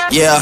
Yeah.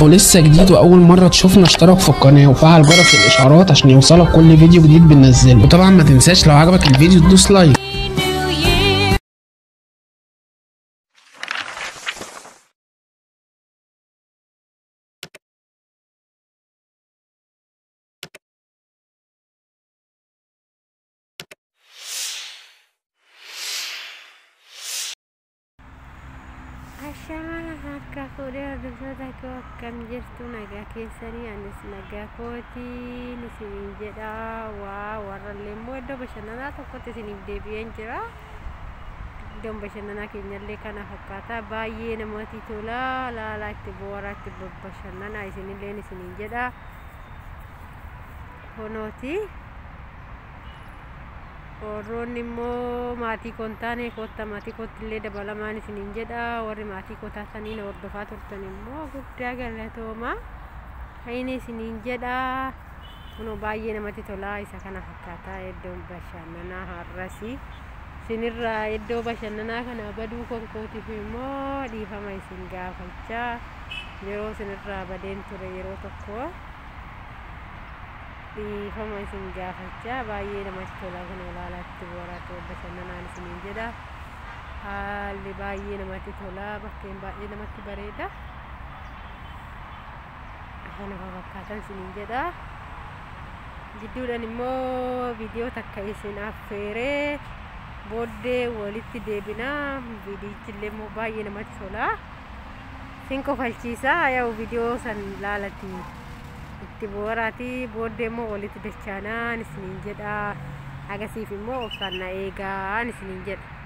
ولسه جديد واول مره تشوفنا اشترك في القناه وفعل جرس الاشعارات عشان يوصلك كل فيديو جديد بننزله. وطبعا ما تنساش لو عجبك الفيديو تدوس لايك. Ashamaa harka fuudhee hordoftoota koo akkam jirtu nagaa keessanii anis nagaa kootiin isiniin jedha warrallee immoo iddoo bashannanaa tokkotti isiniif deebi'een jira. Iddoon bashannanaa keenyallee kana fakkaata baay'ee namatti tola laalaa itti boora itti bashannanaa isinillee isiniin jedha. Kunooti warroon immoo maatii kontaane kotta maatii kottillee dabalamaan isiniin jedha warri maatii kotaa saniin hordofaa turtan immoo guddaa galatooma hayni isiniin jedha kunoo baay'ee namatti tola isa kana fakkaataa iddoon bashannanaa har'asi sinirraa iddoo bashannanaa kana baduu konkootiif immoo dhiifama isin gaafachaa yeroo sinirraa badeen ture yeroo tokko dhiifama isin gaafachaa baay'ee namatti tola kun olaalaatti boraatti bashannanaan isiniin jedha haalli baay'ee namatti tola bakkeen baay'ee namatti bareeda kana fakkaatan isiniin jedha jidduudhaan immoo viidiyoo takka isin affeeree booddee walitti deebinaa viidiyichillee immoo baay'ee namatti tola sin kofalchiisa yaa'u viidiyoo san laalatti itti boraati booddee immoo walitti dachaanaan isiniin jedha agasiif immoo obsaan na eegaa isiniin jedha